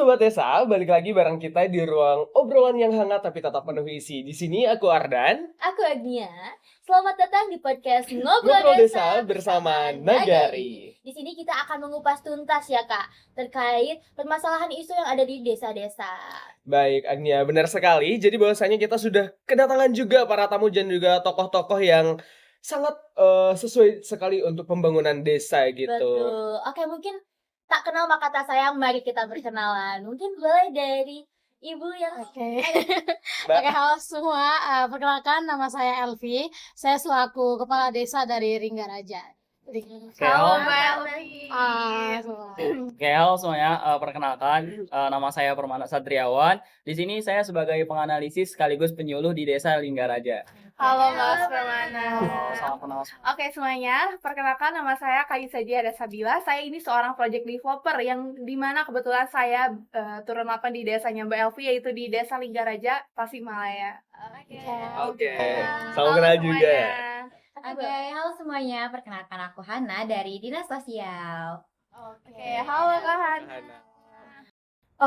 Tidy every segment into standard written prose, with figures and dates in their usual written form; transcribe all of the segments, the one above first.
Sobat Desa, balik lagi bareng kita di ruang obrolan yang hangat tapi tetap penuh isi. Di sini aku Ardan, Aku Agnia. Selamat datang di podcast Ngobrol ngobrol Desa desa bersama Nagari. Nagari. Di sini kita akan mengupas tuntas ya Kak, terkait permasalahan isu yang ada di desa-desa. Baik, Agnia, benar sekali. Jadi bahwasanya kita sudah kedatangan juga para tamu dan juga tokoh-tokoh yang sangat sesuai sekali untuk pembangunan desa gitu. Betul. Oke, mungkin tak kenal maka tak sayang, mari kita berkenalan. Mungkin boleh dari Ibu yang Oke. Mbak, Oke, halo semua. Perkenalkan nama saya Elvi. Saya selaku kepala desa dari Ringgaraja. Halo, Mbak Elvi. Semua. Oke, halo semuanya. Perkenalkan, nama saya Permana Satriawan. Di sini saya sebagai penganalisis sekaligus penyuluh di Desa Linggaraja. Halo Mas Permana. Salam kenal. Oke semuanya, perkenalkan nama saya Kayu Saji Ada Sabila. Saya ini seorang project developer yang dimana kebetulan saya turun mapan di desanya Mbak Elvi, yaitu di Desa Linggaraja, Tasikmalaya. oke. Salam kenal juga. Oke, halo semuanya. Perkenalkan aku Hana dari Dinas Sosial. Oke, halo Kak Hana.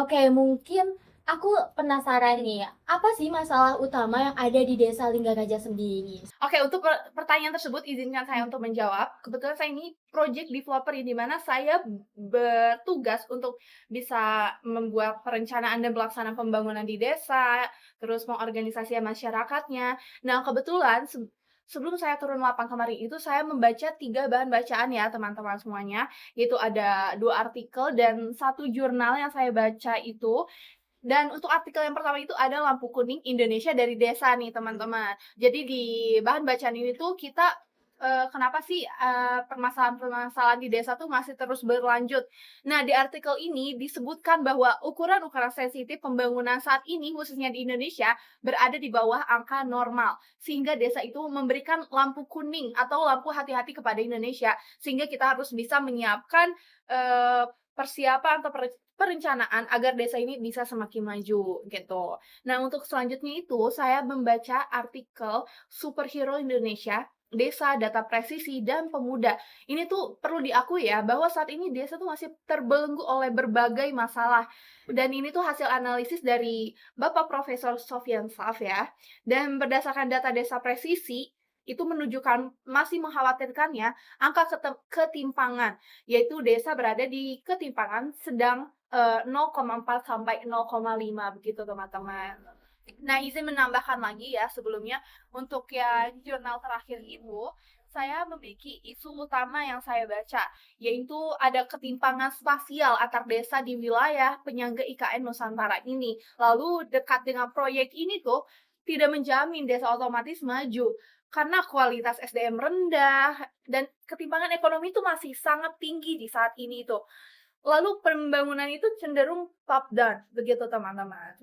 Oke, mungkin aku penasaran nih, apa sih masalah utama yang ada di Desa Linggaraja sendiri? Oke, untuk pertanyaan tersebut izinkan saya untuk menjawab. Kebetulan saya ini project developer di mana saya bertugas untuk bisa membuat perencanaan dan pelaksanaan pembangunan di desa, terus mengorganisasi masyarakatnya. Nah, kebetulan sebelum saya turun lapang kemarin itu saya membaca 3 bahan bacaan ya teman-teman semuanya, yaitu ada 2 artikel dan 1 jurnal yang saya baca itu. Dan untuk artikel yang pertama itu ada lampu kuning Indonesia dari desa nih teman-teman. Jadi di bahan bacaan ini tuh kita kenapa sih permasalahan-permasalahan di desa tuh masih terus berlanjut. Nah, di artikel ini disebutkan bahwa ukuran-ukuran sensitif pembangunan saat ini khususnya di Indonesia berada di bawah angka normal. Sehingga desa itu memberikan lampu kuning atau lampu hati-hati kepada Indonesia. Sehingga kita harus bisa menyiapkan persiapan atau perencanaan agar desa ini bisa semakin maju gitu. Nah, untuk selanjutnya itu saya membaca artikel Superhero Indonesia, Desa Data Presisi dan Pemuda. Ini tuh perlu diakui ya bahwa saat ini desa tuh masih terbelenggu oleh berbagai masalah. Dan ini tuh hasil analisis dari Bapak Profesor Sofian Saaf ya. Dan berdasarkan data Desa Presisi itu menunjukkan masih mengkhawatirkannya angka ketimpangan, yaitu desa berada di ketimpangan sedang 0,4 sampai 0,5 begitu teman-teman. Nah, izin menambahkan lagi ya sebelumnya untuk yang jurnal terakhir itu saya memiliki isu utama yang saya baca, yaitu ada ketimpangan spasial antar desa di wilayah penyangga IKN Nusantara ini. Lalu dekat dengan proyek ini tuh tidak menjamin desa otomatis maju karena kualitas SDM rendah dan ketimpangan ekonomi itu masih sangat tinggi di saat ini tuh. Lalu pembangunan itu cenderung top down, begitu teman-teman.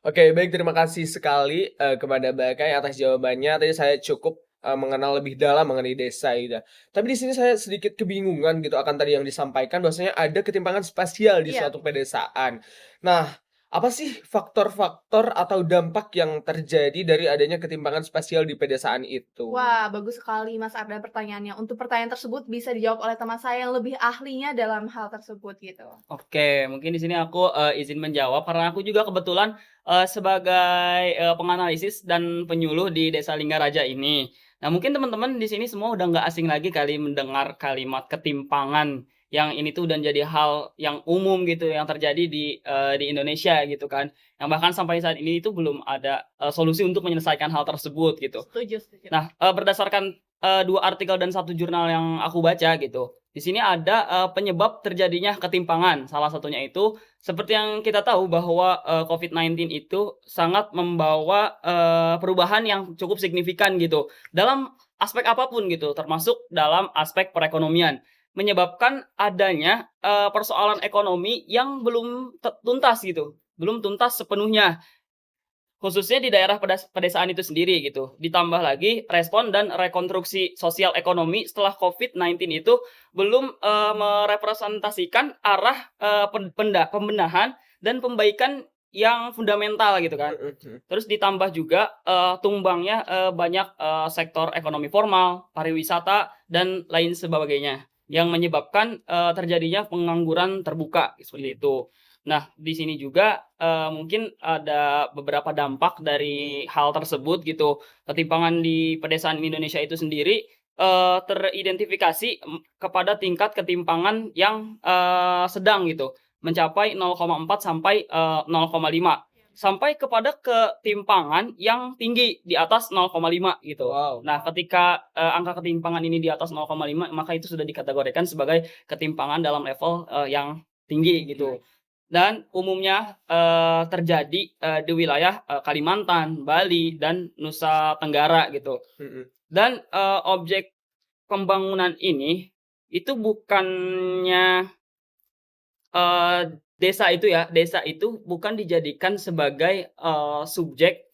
Oke, baik, terima kasih sekali kepada Mbak Kai atas jawabannya. Tadi saya cukup mengenal lebih dalam mengenai desa gitu. Tapi di sini saya sedikit kebingungan gitu akan tadi yang disampaikan bahwasanya ada ketimpangan spasial di Iya. suatu pedesaan. Nah, apa sih faktor-faktor atau dampak yang terjadi dari adanya ketimpangan spasial di pedesaan itu? Wah, bagus sekali Mas Arda pertanyaannya. Untuk pertanyaan tersebut bisa dijawab oleh teman saya yang lebih ahlinya dalam hal tersebut gitu. Oke, mungkin di sini aku izin menjawab karena aku juga kebetulan sebagai penganalisis dan penyuluh di Desa Linggaraja ini. Nah, mungkin teman-teman di sini semua udah nggak asing lagi kali mendengar kalimat ketimpangan yang ini tuh udah jadi hal yang umum gitu yang terjadi di Indonesia gitu kan. Yang bahkan sampai saat ini itu belum ada solusi untuk menyelesaikan hal tersebut gitu. Setuju. Nah, berdasarkan 2 artikel dan 1 jurnal yang aku baca gitu. Di sini ada penyebab terjadinya ketimpangan. Salah satunya itu seperti yang kita tahu bahwa COVID-19 itu sangat membawa perubahan yang cukup signifikan gitu dalam aspek apapun gitu, termasuk dalam aspek perekonomian. Menyebabkan adanya persoalan ekonomi yang belum tuntas gitu, belum tuntas sepenuhnya. Khususnya di daerah pedesaan itu sendiri gitu. Ditambah lagi respon dan rekonstruksi sosial ekonomi setelah COVID-19 itu belum merepresentasikan arah pembenahan dan pembaikan yang fundamental gitu kan. Terus ditambah juga tumbangnya banyak sektor ekonomi formal, pariwisata dan lain sebagainya yang menyebabkan terjadinya pengangguran terbuka seperti itu. Nah, di sini juga mungkin ada beberapa dampak dari hal tersebut gitu. Ketimpangan di pedesaan Indonesia itu sendiri teridentifikasi kepada tingkat ketimpangan yang sedang gitu, mencapai 0,4 sampai 0,5 sampai kepada ketimpangan yang tinggi di atas 0,5 gitu. Wow. Nah, ketika angka ketimpangan ini di atas 0,5 maka itu sudah dikategorikan sebagai ketimpangan dalam level yang tinggi gitu. Dan umumnya terjadi di wilayah Kalimantan, Bali, dan Nusa Tenggara gitu. Mm-mm. Dan objek pembangunan ini itu bukannya desa itu bukan dijadikan sebagai subjek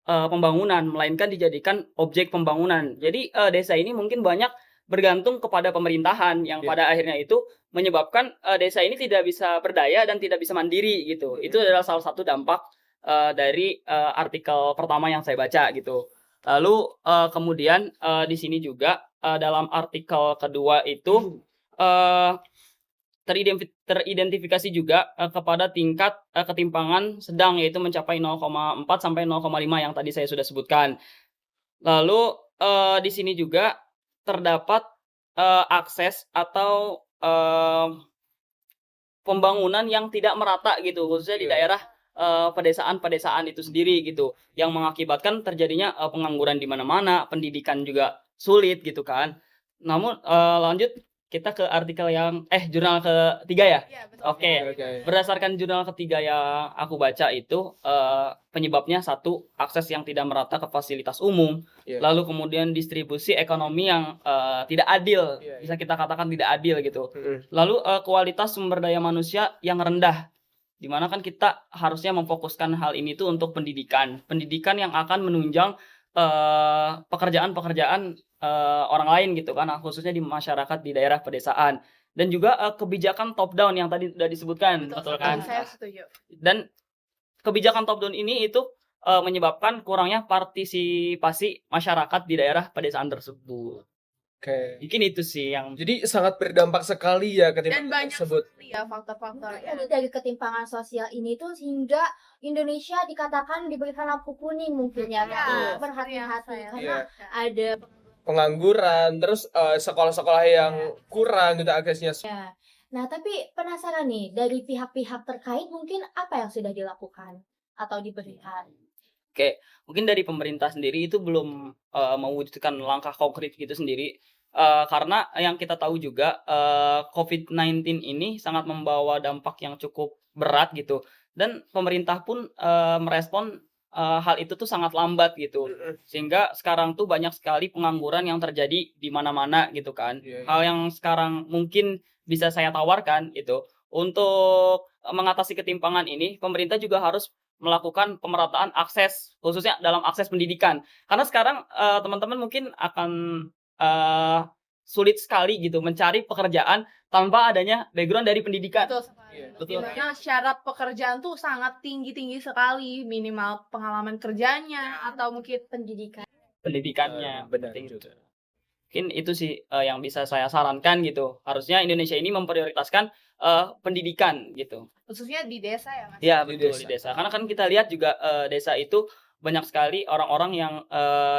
pembangunan, melainkan dijadikan objek pembangunan. Jadi desa ini mungkin banyak bergantung kepada pemerintahan yang Iya. pada akhirnya itu menyebabkan desa ini tidak bisa berdaya dan tidak bisa mandiri gitu. Itu adalah salah satu dampak dari artikel pertama yang saya baca gitu. Lalu kemudian di sini juga dalam artikel kedua itu teridentifikasi juga kepada tingkat ketimpangan sedang, yaitu mencapai 0,4 sampai 0,5 yang tadi saya sudah sebutkan. Lalu di sini juga terdapat akses atau pembangunan yang tidak merata gitu, khususnya di Iya. daerah pedesaan-pedesaan itu sendiri gitu, yang mengakibatkan terjadinya pengangguran di mana-mana, pendidikan juga sulit gitu kan. Namun lanjut kita ke artikel yang jurnal ketiga ya. Iya, betul. Oke. Oke. Berdasarkan jurnal ketiga yang aku baca itu penyebabnya satu, akses yang tidak merata ke fasilitas umum, Iya. lalu kemudian distribusi ekonomi yang tidak adil, Iya, bisa kita katakan tidak adil gitu. Mm-mm. Lalu kualitas sumber daya manusia yang rendah, di mana kan kita harusnya memfokuskan hal ini tuh untuk pendidikan yang akan menunjang pekerjaan-pekerjaan orang lain gitu kan, khususnya di masyarakat di daerah pedesaan. Dan juga kebijakan top down yang tadi sudah disebutkan, betul kan? Saya setuju. Dan kebijakan top down ini itu menyebabkan kurangnya partisipasi masyarakat di daerah pedesaan tersebut. Oke. Mungkin itu sih yang Jadi sangat berdampak sekali ya Dan ketimpangan banyak tersebut. sekali ya faktor-faktornya. Ada dari ketimpangan sosial ini tuh sehingga Indonesia dikatakan diberikan lampu kuning mungkin ya, Iya, berhati-hati iya. karena Iya. ada Pengangguran, terus sekolah-sekolah yang kurang gitu aksesnya. ya. Nah, tapi penasaran nih dari pihak-pihak terkait mungkin apa yang sudah dilakukan atau diberikan? Oke, mungkin dari pemerintah sendiri itu belum mewujudkan langkah konkret gitu sendiri. Karena yang kita tahu juga COVID-19 ini sangat membawa dampak yang cukup berat gitu. Dan pemerintah pun merespon hal itu tuh sangat lambat gitu. Mm-mm. Sehingga sekarang tuh banyak sekali pengangguran yang terjadi di mana-mana gitu kan. Iya, iya. Hal yang sekarang mungkin bisa saya tawarkan itu untuk mengatasi ketimpangan ini, pemerintah juga harus melakukan pemerataan akses, khususnya dalam akses pendidikan. Karena sekarang teman-teman mungkin akan sulit sekali gitu mencari pekerjaan tanpa adanya background dari pendidikan. Betul sekali. Iya, betul. Dimana syarat pekerjaan tuh sangat tinggi-tinggi sekali, minimal pengalaman kerjanya atau mungkin Pendidikan. Pendidikannya. Benar Penting. juga. Mungkin itu sih yang bisa saya sarankan gitu. Harusnya Indonesia ini memprioritaskan pendidikan gitu. khususnya di desa ya Mas. Ya, Di betul, desa. di desa. Karena kan kita lihat juga desa itu banyak sekali orang-orang yang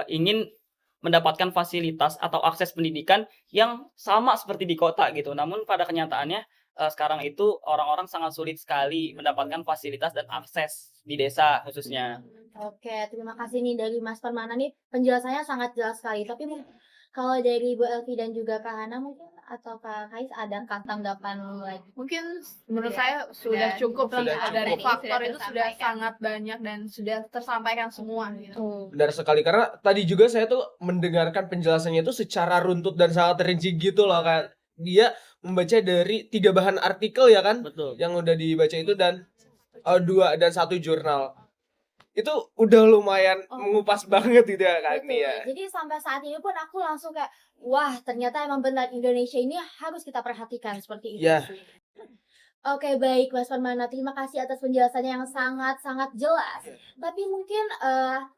ingin mendapatkan fasilitas atau akses pendidikan yang sama seperti di kota gitu. Namun pada kenyataannya sekarang itu orang-orang sangat sulit sekali mendapatkan fasilitas dan akses di desa khususnya. Oke, terima kasih nih dari Mas Permana nih penjelasannya sangat jelas sekali. Tapi kalau dari Bu Elvi dan juga Kak Hana mungkin atau Kak Kais ada tanggapan lagi? Mungkin menurut Iya, saya sudah cukup Sudah lah, dari cukup. faktor itu sudah sangat banyak dan sudah tersampaikan semua gitu. Benar sekali, karena tadi juga saya tuh mendengarkan penjelasannya itu secara runtut dan sangat rinci gitu loh kan. Dia membaca dari 3 bahan artikel ya kan, Betul. yang udah dibaca itu dan 2 dan 1 jurnal. Itu udah lumayan mengupas banget gitu ya Kak Agni ya. Jadi sampai saat ini pun aku langsung kayak, wah ternyata emang benar Indonesia ini harus kita perhatikan seperti itu Iya. sih. Oke, baik Mas Permana, terima kasih atas penjelasannya yang sangat-sangat jelas. Tapi mungkin,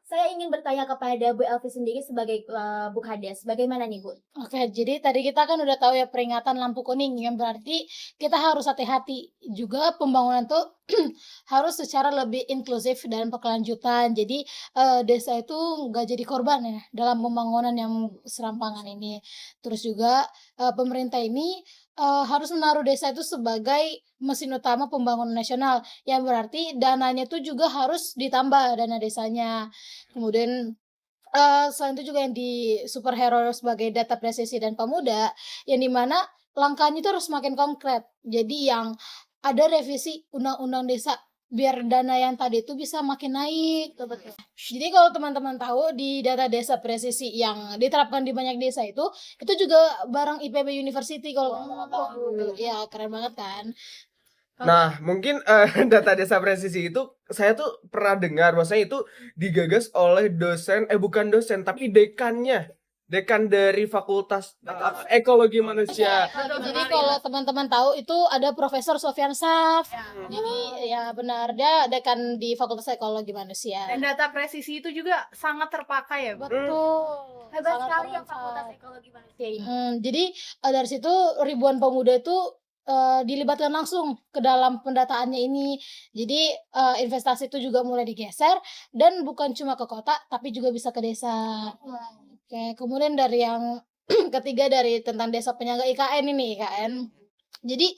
saya ingin bertanya kepada Bu Elvi sendiri sebagai, Bu Kades, bagaimana nih, Bu? Oke, jadi tadi kita kan udah tahu ya peringatan lampu kuning, yang berarti kita harus hati-hati. Juga pembangunan tuh harus secara lebih inklusif dan berkelanjutan. Jadi, desa itu nggak jadi korban ya dalam pembangunan yang serampangan ini. Terus juga, pemerintah ini, harus menaruh desa itu sebagai mesin utama pembangunan nasional, yang berarti dananya itu juga harus ditambah dana desanya. Kemudian selain itu juga yang di superhero sebagai data presisi dan pemuda, yang di mana langkahnya itu harus semakin konkret. Jadi yang ada revisi undang-undang desa, biar dana yang tadi itu bisa makin naik. Betul betul. Jadi kalau teman-teman tahu di data desa presisi yang diterapkan di banyak desa itu juga bareng IPB University kalau teman-teman tahu. Ya keren banget kan. Nah, mungkin data desa presisi itu saya tuh pernah dengar, maksudnya itu digagas oleh dosen, bukan dosen, tapi dekannya, dekan dari Fakultas Ekologi Manusia. Jadi kalau teman-teman tahu itu ada Profesor Sofyan Saf. Jadi ya benar dia dekan di Fakultas Ekologi Manusia. Dan data presisi itu juga sangat terpakai ya, Bu. Betul. Hebat Sangat sekali yang bermanfaat. Fakultas Ekologi Manusia ini. Jadi dari situ ribuan pemuda itu dilibatkan langsung ke dalam pendataannya ini. Jadi investasi itu juga mulai digeser dan bukan cuma ke kota tapi juga bisa ke desa. Oke, kemudian dari yang ketiga dari tentang desa penyangga IKN ini, IKN. Jadi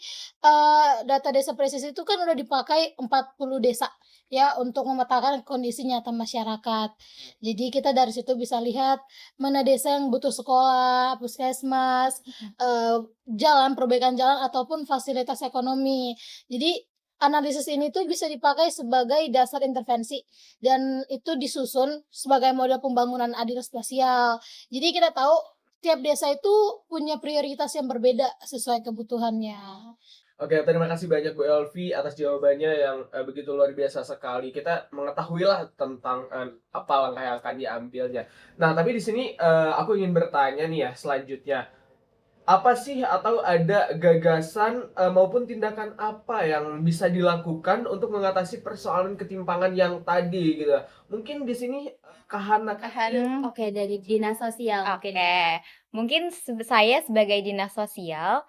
data desa presisi itu kan udah dipakai 40 desa ya untuk memetakan kondisi nyata masyarakat. Jadi kita dari situ bisa lihat mana desa yang butuh sekolah, puskesmas, jalan, perbaikan jalan ataupun fasilitas ekonomi. Jadi analisis ini tuh bisa dipakai sebagai dasar intervensi dan itu disusun sebagai model pembangunan adil spasial. Jadi kita tahu tiap desa itu punya prioritas yang berbeda sesuai kebutuhannya. Oke, terima kasih banyak Bu Elvi atas jawabannya yang begitu luar biasa sekali. Kita mengetahuilah tentang apa langkah yang akan diambilnya. Nah, tapi di sini aku ingin bertanya nih ya selanjutnya. Apa sih atau ada gagasan maupun tindakan apa yang bisa dilakukan untuk mengatasi persoalan ketimpangan yang tadi gitu? Mungkin di sini Kahana. Oke, dari dinas sosial Oke, mungkin. mungkin saya sebagai dinas sosial,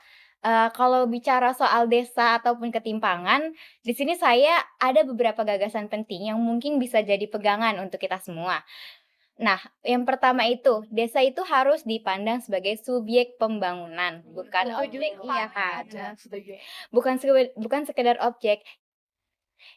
kalau bicara soal desa ataupun ketimpangan, di sini saya ada beberapa gagasan penting yang mungkin bisa jadi pegangan untuk kita semua. Nah, yang pertama itu, desa itu harus dipandang sebagai subjek pembangunan, bukan objek, iya kan? Bukan sekedar objek.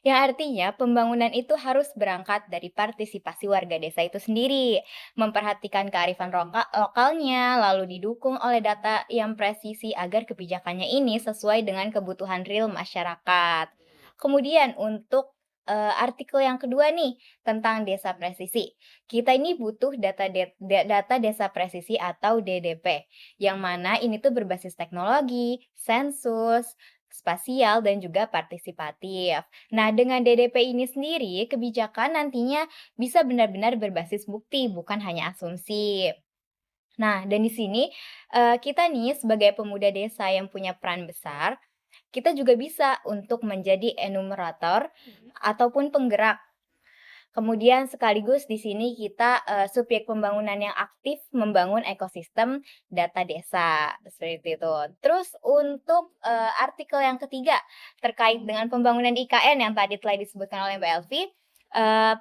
Yang artinya pembangunan itu harus berangkat dari partisipasi warga desa itu sendiri, memperhatikan kearifan lokalnya, lalu didukung oleh data yang presisi agar kebijakannya ini sesuai dengan kebutuhan real masyarakat. Kemudian untuk artikel yang kedua nih tentang desa presisi. Kita ini butuh data desa presisi atau DDP, yang mana ini tuh berbasis teknologi, sensus, spasial dan juga partisipatif. Nah, dengan DDP ini sendiri, kebijakan nantinya bisa benar-benar berbasis bukti, bukan hanya asumsi. Nah, dan di sini kita nih sebagai pemuda desa yang punya peran besar, kita juga bisa untuk menjadi enumerator ataupun penggerak. Kemudian sekaligus di sini kita subjek pembangunan yang aktif membangun ekosistem data desa seperti itu. Terus untuk artikel yang ketiga terkait dengan pembangunan IKN yang tadi telah disebutkan oleh Mbak Elvi,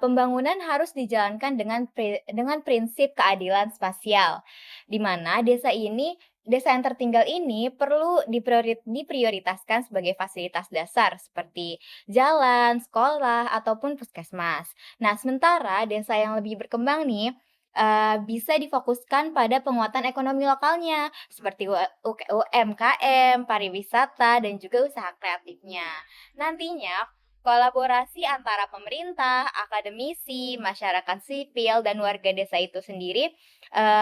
pembangunan harus dijalankan dengan prinsip keadilan spasial, di mana desa yang tertinggal ini perlu diprioritaskan sebagai fasilitas dasar seperti jalan, sekolah, ataupun puskesmas. Nah, sementara desa yang lebih berkembang nih bisa difokuskan pada penguatan ekonomi lokalnya seperti UMKM, pariwisata, dan juga usaha kreatifnya. Nantinya Kolaborasi antara pemerintah, akademisi, masyarakat sipil, dan warga desa itu sendiri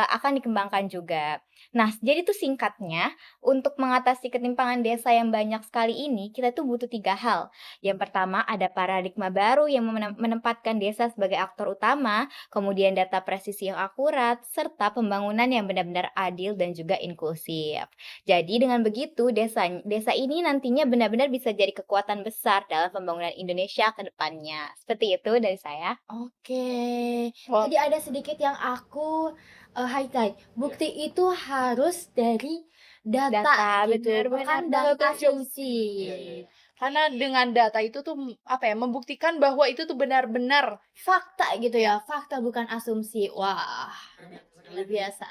akan dikembangkan juga. Nah, jadi tuh singkatnya, untuk mengatasi ketimpangan desa yang banyak sekali ini, kita tuh butuh 3 hal. Yang pertama, ada paradigma baru yang menempatkan desa sebagai aktor utama, kemudian data presisi yang akurat, serta pembangunan yang benar-benar adil dan juga inklusif. Jadi dengan begitu, desa ini nantinya benar-benar bisa jadi kekuatan besar dalam pembangunan Indonesia ke depannya. Seperti itu dari saya. Oke. Wah. Tadi ada sedikit yang aku highlight. Bukti itu harus dari data, Data, gitu, benar, bukan benar, data betul. asumsi. Karena dengan data itu tuh membuktikan bahwa itu tuh benar-benar Fakta gitu ya, fakta bukan asumsi. Wah, luar biasa.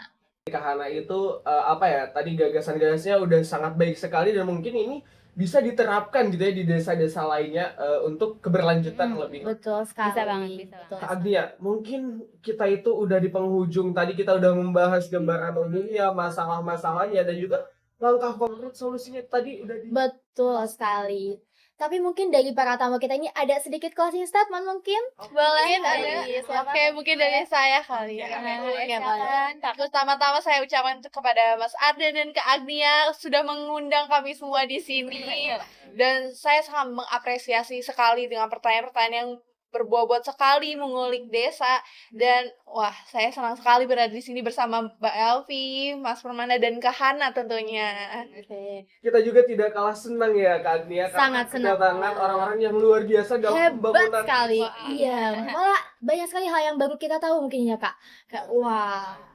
Kak Hana itu apa ya, tadi gagasan-gagasannya udah sangat baik sekali dan mungkin ini bisa diterapkan gitu ya di desa-desa lainnya untuk keberlanjutan lebih. Betul sekali. Bisa banget, bisa Betul Kak Agnia, mungkin kita itu udah di penghujung. Tadi kita udah membahas gambaran umumnya, masalah-masalahnya, dan juga langkah konkret solusinya tadi udah di... Betul sekali. Tapi mungkin dari para tamu kita ini ada sedikit closing statement mungkin? Boleh Dari ada. siapa? Oke, mungkin dari saya kali ya. Oke, boleh. Pertama-tama saya ucapkan kepada Mas Arden dan Kak Agnia sudah mengundang kami semua di sini. Dan saya sangat mengapresiasi sekali dengan pertanyaan-pertanyaan yang berbobot sekali mengulik desa. Dan wah, saya senang sekali berada di sini bersama Mbak Elvi, Mas Permana, dan Kak Hana tentunya. Oke. Kita juga tidak kalah senang ya Kak Agnia, Sangat senang. kedatangan orang-orang yang luar biasa dalam Hebat pembangunan. sekali. Wah. Iya, malah banyak sekali hal yang baru kita tahu mungkin ya, Kak. Kayak wah.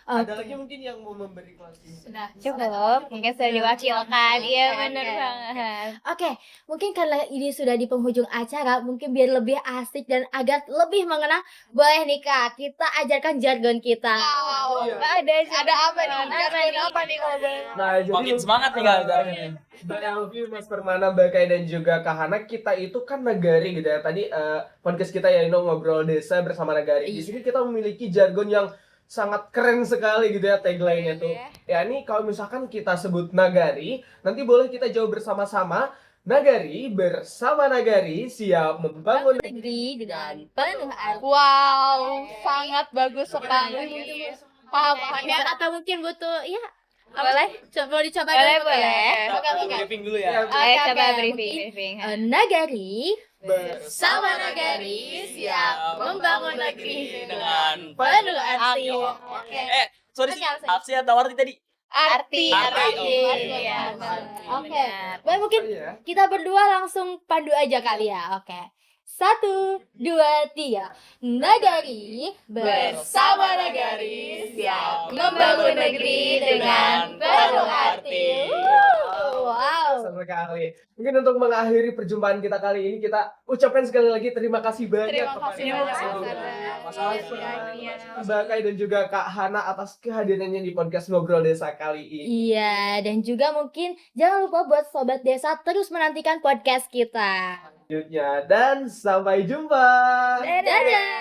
Ada lagi mungkin yang mau memberi closing? Sudah. Cukup, mungkin sudah diwakilkan. Iya, Oke, benar oke. banget. Oke, mungkin karena ini sudah di penghujung acara, mungkin biar lebih asik dan agar lebih mengenal, boleh nih Kak, kita ajarkan jargon kita. Wow. Iya. Ada apa nih? Jargon apa nih kalau boleh? Nah, jadi Makin semangat nih Kak acaranya. Mbak Elvi, Mas Permana, Mbak Kai, dan juga Kak Hana, kita itu kan Nagari gitu ya. Tadi podcast kita ya, ngobrol desa bersama Nagari. Di sini kita memiliki jargon yang sangat keren sekali gitu ya, tagline-nya tuh. Ya ini kalau misalkan kita sebut Nagari, nanti boleh kita jawab bersama-sama. Nagari bersama Nagari siap membangun Negeri dengan penuh arti. Wow, sangat bagus sekali. Paham, Ya, atau mungkin butuh, ya, Boleh? coba dicoba Boleh, dulu boleh. Oke, oke. Briefing dulu ya. Ya, Ayo Oke, coba oke. briefing. Nagari bersama sama Nagari siap membangun negeri dengan penuh arti. Oke. sorry Oke, langsung. Arsi atau arti tadi? Arti. Arti. Iya. Oke. Baik, mungkin ya. kita berdua langsung pandu aja kali ya. Oke. 1, 2, 3. Nagari bersama Nagari siap membangun negeri dengan penuh arti. Wow. Sekali. Mungkin untuk mengakhiri perjumpaan kita kali ini, kita ucapkan sekali lagi terima kasih banyak Terima kasih kepada banyak. Mas Alfa, Mbak Kai, dan juga Kak Hana atas kehadirannya di podcast Ngobrol Desa kali ini. Iya, dan juga mungkin jangan lupa buat Sobat Desa terus menantikan podcast kita. Selanjutnya, dan sampai jumpa. Dadah.